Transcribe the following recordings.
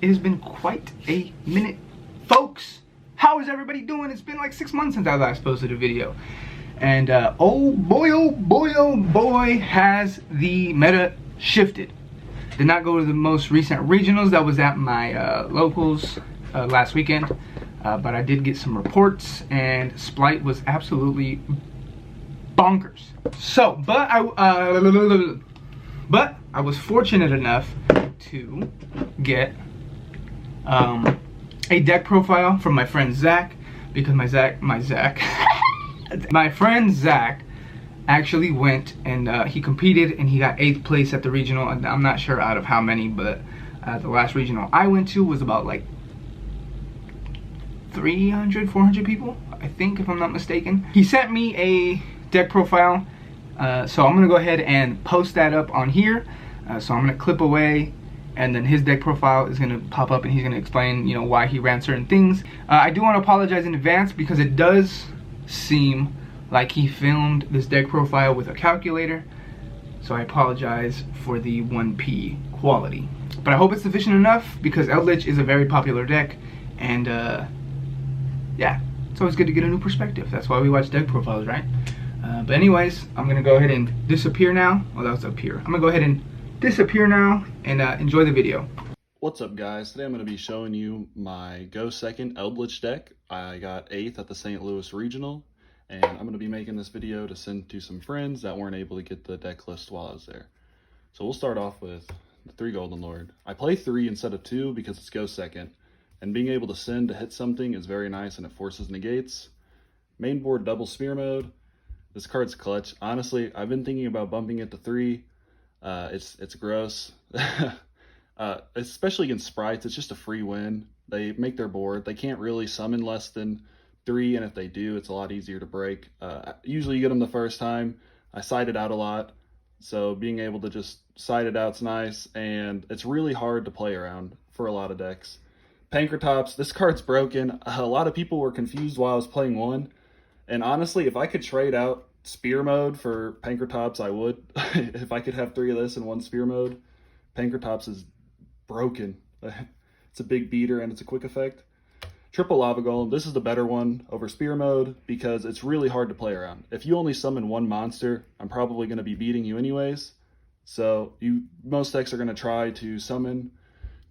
It has been quite a minute, folks. How is everybody doing? It's been like 6 months since I last posted a video. And oh boy, has the meta shifted. Did not go to the most recent regionals. That was at my locals last weekend. But I did get some reports, and SPLIGHT was absolutely bonkers. So, but I was fortunate enough to get a deck profile from my friend Zach, because my friend Zach actually went and he competed and he got 8th place at the regional, and I'm not sure out of how many, but the last regional I went to was about like 300, 400 people, I think, if I'm not mistaken. He sent me a deck profile, so I'm gonna go ahead and post that up on here. So I'm gonna clip away, and then his deck profile is gonna pop up, and he's gonna explain, you know, why he ran certain things. I do want to apologize in advance because it does seem like he filmed this deck profile with a calculator, so I apologize for the 1P quality. But I hope it's sufficient enough, because ELDLICH is a very popular deck, and yeah, it's always good to get a new perspective. That's why we watch deck profiles, right? But anyways, I'm gonna go ahead and disappear now. Oh, that was up here. I'm gonna go ahead and disappear now and enjoy the video. What's up, guys? Today I'm going to be showing you my Go Second ELDLICH deck. I got 8th at the St. Louis Regional, and I'm going to be making this video to send to some friends that weren't able to get the deck list while I was there. So we'll start off with the 3 Golden Lord. I play 3 instead of 2 because it's Go Second, and being able to send to hit something is very nice, and it forces negates. Main board double spear mode. This card's clutch. Honestly, I've been thinking about bumping it to 3. It's gross. Especially against sprites, it's just a free win. They make their board. They can't really summon less than 3, and if they do, it's a lot easier to break. Usually you get them the first time. I side it out a lot, so being able to just side it out's nice, and it's really hard to play around for a lot of decks. Pankratops, this card's broken. A lot of people were confused while I was playing 1, and honestly, if I could trade out spear mode for Pankratops, I would. If I could have 3 of this in 1 spear mode. Pankratops is broken. It's a big beater and it's a quick effect. Triple Lava Golem, this is the better one over spear mode because it's really hard to play around. If you only summon 1 monster, I'm probably going to be beating you anyways. So most decks are going to try to summon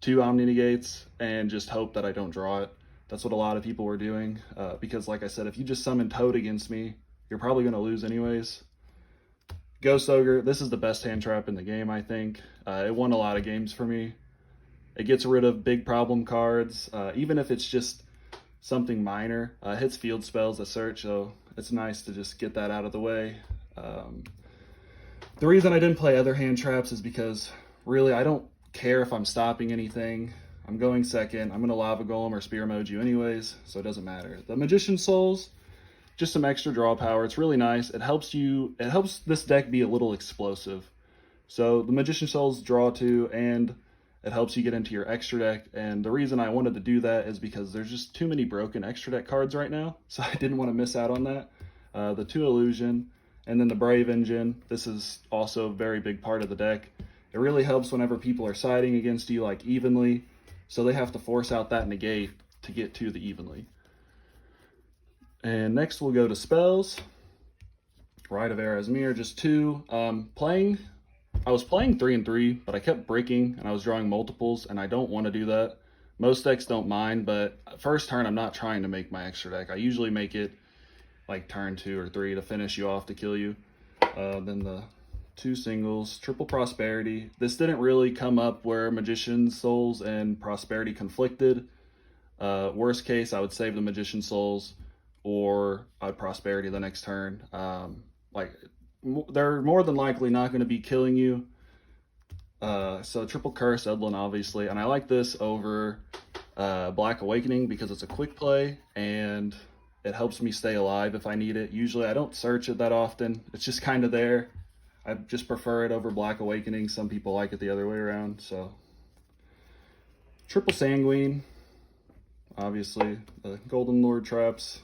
2 Omni Negates and just hope that I don't draw it. That's what a lot of people were doing, because like I said, if you just summon Toad against me, you're probably going to lose anyways. Ghost Ogre, this is the best hand trap in the game, I think. It won a lot of games for me. It gets rid of big problem cards, even if it's just something minor. It hits field spells at search, so it's nice to just get that out of the way. The reason I didn't play other hand traps is because, really, I don't care if I'm stopping anything. I'm going second. I'm going to Lava Golem or Spear Mode you anyways, so it doesn't matter. The Magician Souls, just some extra draw power. It's really nice. It helps this deck be a little explosive. So the Magician Souls draw 2, and it helps you get into your extra deck. And the reason I wanted to do that is because there's just too many broken extra deck cards right now, so I didn't want to miss out on that. The 2 Illusion, and then the Brave Engine. This is also a very big part of the deck. It really helps whenever people are siding against you like evenly, so they have to force out that negate to get to the evenly. And next we'll go to spells. Rite of Erasmir, just 2. I was playing 3 and 3, but I kept breaking and I was drawing multiples, and I don't want to do that. Most decks don't mind, but first turn I'm not trying to make my extra deck. I usually make it like turn 2 or 3 to finish you off to kill you. Then the 2 singles, Triple Prosperity. This didn't really come up where Magician Souls and Prosperity conflicted. Worst case, I would save the Magician Souls, or I'd Prosperity the next turn. They're more than likely not going to be killing you. So Triple Curse, Edlin, obviously. And I like this over Black Awakening because it's a quick play, and it helps me stay alive if I need it. Usually I don't search it that often. It's just kind of there. I just prefer it over Black Awakening. Some people like it the other way around. So Triple Sanguine, obviously. The Golden Lord traps.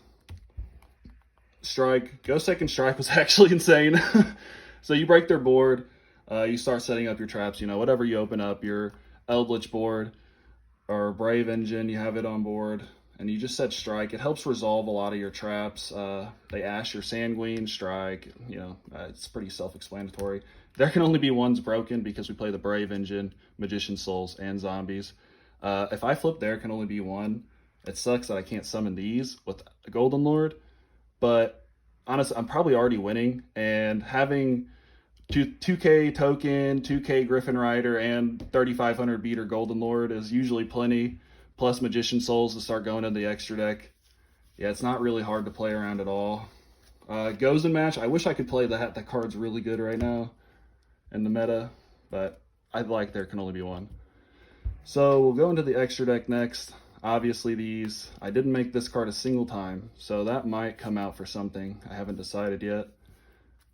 Strike. Go Second Strike was actually insane. So you break their board, you start setting up your traps, whatever you open up, your ELDLICH board, or Brave Engine, you have it on board, and you just set strike. It helps resolve a lot of your traps. They ash your Sanguine, strike, it's pretty self-explanatory. There can only be ones broken because we play the Brave Engine, Magician Souls, and Zombies. If I flip there can only be one. It sucks that I can't summon these with a Golden Lord, but honestly, I'm probably already winning, and having 2K token, 2K Griffin Rider, and 3,500 beater Golden Lord is usually plenty, plus Magician Souls to start going in the extra deck. Yeah, it's not really hard to play around at all. Gozen match, I wish I could play that. That card's really good right now in the meta, but I'd like there can only be one. So we'll go into the extra deck next. Obviously these, I didn't make this card a single time, so that might come out for something. I haven't decided yet.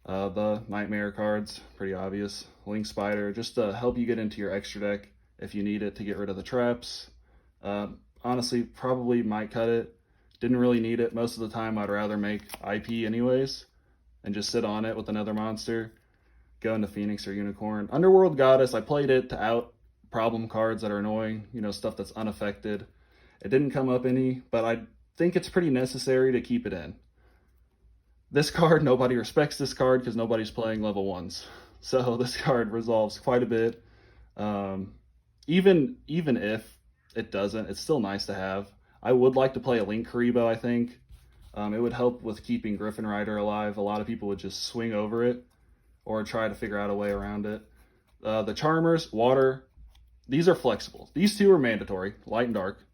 The Nightmare cards, pretty obvious. Link Spider, just to help you get into your extra deck if you need it to get rid of the traps. Honestly, probably might cut it. Didn't really need it. Most of the time I'd rather make IP anyways and just sit on it with another monster. Go into Phoenix or Unicorn. Underworld Goddess, I played it to out problem cards that are annoying, stuff that's unaffected. It didn't come up any, but I think it's pretty necessary to keep it in. This card, nobody respects this card because nobody's playing level 1s. So this card resolves quite a bit. Even if it doesn't, it's still nice to have. I would like to play a Link Karibo, I think. It would help with keeping Griffin Rider alive. A lot of people would just swing over it or try to figure out a way around it. The Charmers, Water, these are flexible. These two are mandatory, Light and Dark.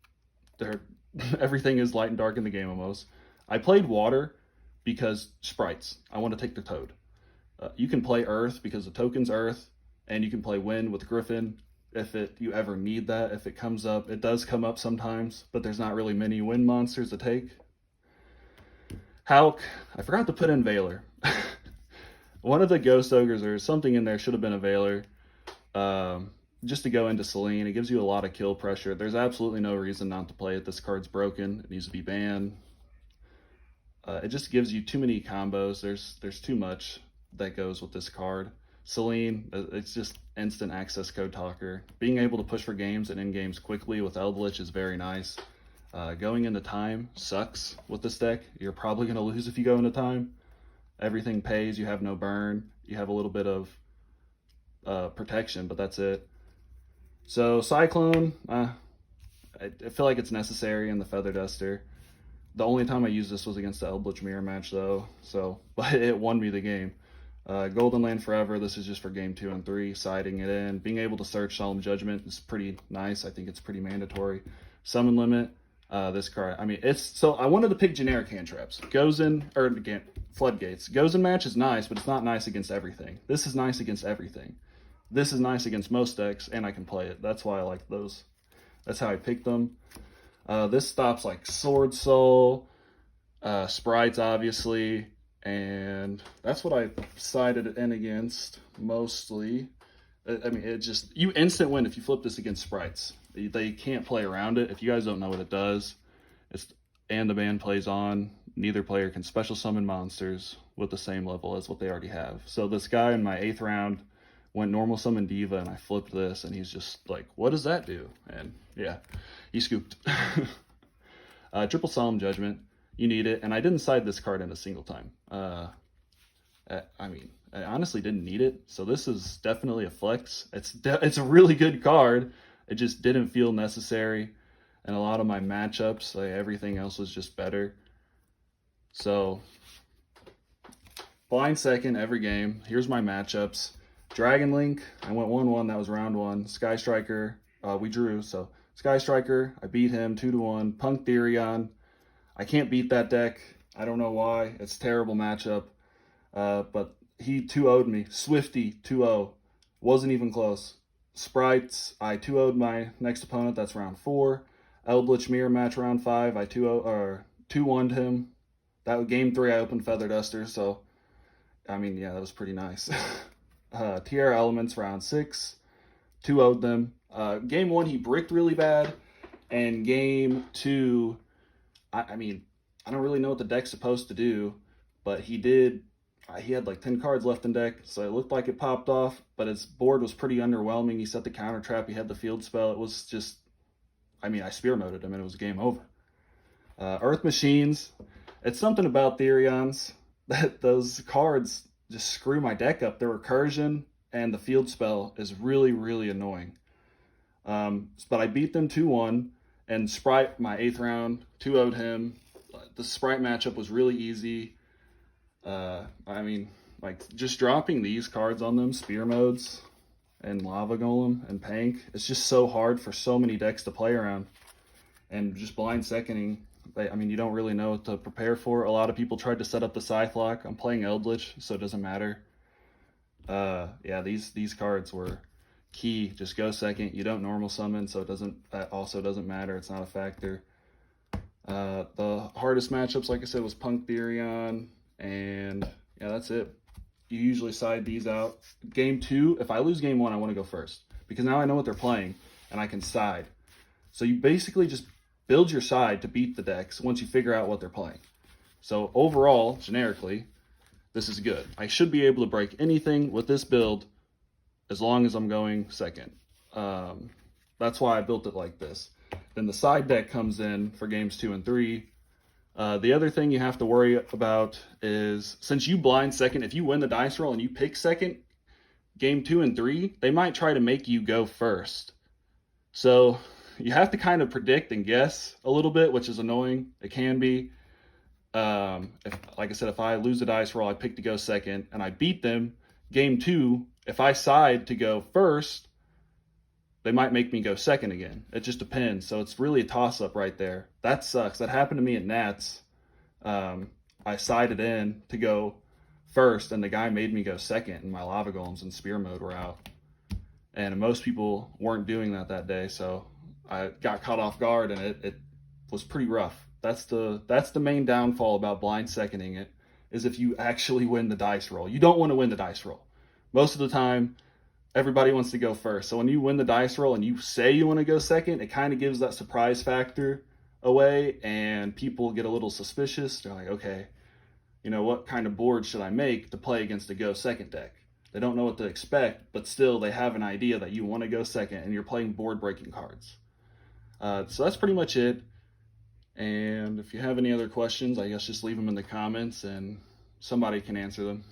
Everything is Light and Dark in the game almost. I played Water because sprites. I want to take the Toad. You can play Earth because the token's Earth, and you can play Wind with Griffin if you ever need that. If it comes up, it does come up sometimes, but there's not really many Wind monsters to take. Hulk, I forgot to put in Veiler. One of the Ghost Ogres or something in there should have been a Veiler. Just to go into Selene, it gives you a lot of kill pressure. There's absolutely no reason not to play it. This card's broken. It needs to be banned. It just gives you too many combos. There's too much that goes with this card. Selene, it's just instant access code talker. Being able to push for games and end games quickly with ELDLICH is very nice. Going into time sucks with this deck. You're probably going to lose if you go into time. Everything pays. You have no burn. You have a little bit of protection, but that's it. So Cyclone, I feel like it's necessary in the Feather Duster. The only time I used this was against the ELDLICH mirror match though, but it won me the game. Golden Land Forever, this is just for game 2 and 3, siding it in. Being able to search Solemn Judgment is pretty nice. I think it's pretty mandatory. Summon Limit, this card, I wanted to pick generic hand traps. Floodgates. Gozen match is nice, but it's not nice against everything. This is nice against everything. This is nice against most decks, and I can play it. That's why I like those. That's how I picked them. This stops like Sword Soul, Sprites, obviously, and that's what I sided it in against mostly. It just, you instant win if you flip this against Sprites. They can't play around it. If you guys don't know what it does, and the ban plays on, neither player can special summon monsters with the same level as what they already have. So this guy in my 8th round went normal summon Diva, and I flipped this, and he's just like, what does that do? And yeah, he scooped. Triple Solemn Judgment, you need it, and I didn't side this card in a single time. I honestly didn't need it, so this is definitely a flex. It's a really good card. It just didn't feel necessary, and a lot of my matchups, everything else was just better. So, blind second every game. Here's my matchups. Dragon Link, I went 1-1, that was round 1. Sky Striker, we drew, so Sky Striker, I beat him 2-1. Punk Therion, I can't beat that deck. I don't know why. It's a terrible matchup. But he 2-0'd me. Swifty, 2-0. Wasn't even close. Sprites, I 2-0'd my next opponent. That's round 4. ELDLICH mirror match round 5. I 2-1'd him. That was game 3. I opened Feather Duster. So, yeah, that was pretty nice. Tierra Elements round 6. 2-0'd them. Game 1, he bricked really bad. And game 2, I don't really know what the deck's supposed to do, but he did. He had like 10 cards left in deck, so it looked like it popped off, but his board was pretty underwhelming. He set the counter trap, he had the field spell. It was just, I spear moded him and it was game over. Earth Machines, it's something about Therions that those cards just screw my deck up. The recursion and the field spell is really, really annoying. But I beat them 2-1, and Sprite, my 8th round, 2-0'd him. The Sprite matchup was really easy. Just dropping these cards on them, Spear Modes and Lava Golem and Pank, it's just so hard for so many decks to play around. And just blind seconding, you don't really know what to prepare for. A lot of people tried to set up the Scythe Lock. I'm playing Eldlich, so it doesn't matter. These cards were key. Just go second. You don't normal summon, so that also doesn't matter. It's not a factor. The hardest matchups, like I said, was Punk Therion, and yeah, that's it. You usually side these out. Game 2, if I lose game 1, I want to go first, because now I know what they're playing, and I can side. So you basically just build your side to beat the decks once you figure out what they're playing. So overall, generically, this is good. I should be able to break anything with this build as long as I'm going second. That's why I built it like this. Then the side deck comes in for games 2 and 3. The other thing you have to worry about is, since you blind second, if you win the dice roll and you pick second, game 2 and 3, they might try to make you go first. So you have to kind of predict and guess a little bit, which is annoying. It can be. Like I said, if I lose the dice roll, I pick to go second, and I beat them, game 2, if I side to go first, they might make me go second again. It just depends. So it's really a toss-up right there. That sucks. That happened to me at Nats. I sided in to go first, and the guy made me go second, and my Lava Golems and Spear Mode were out. And most people weren't doing that day, so I got caught off guard, and it was pretty rough. That's the main downfall about blind seconding it, is if you actually win the dice roll. You don't want to win the dice roll. Most of the time, everybody wants to go first. So when you win the dice roll and you say you want to go second, it kind of gives that surprise factor away, and people get a little suspicious. They're like, okay, what kind of board should I make to play against a go second deck? They don't know what to expect, but still they have an idea that you want to go second and you're playing board breaking cards. So that's pretty much it. And if you have any other questions, I guess just leave them in the comments and somebody can answer them.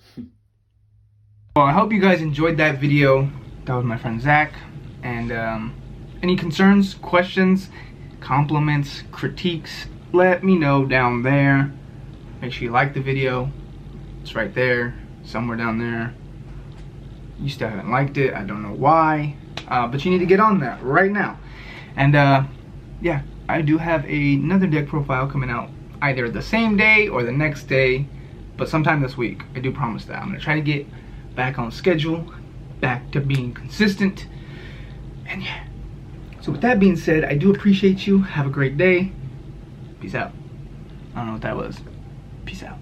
Well, I hope you guys enjoyed that video. That was my friend Zach. And any concerns, questions, compliments, critiques, let me know down there. Make sure you like the video. It's right there, somewhere down there. You still haven't liked it. I don't know why. But you need to get on that right now. And yeah, I do have another deck profile coming out either the same day or the next day, but sometime this week. I do promise that. I'm going to try to get back on schedule, back to being consistent, and yeah. So with that being said, I do appreciate you. Have a great day. Peace out. I don't know what that was. Peace out.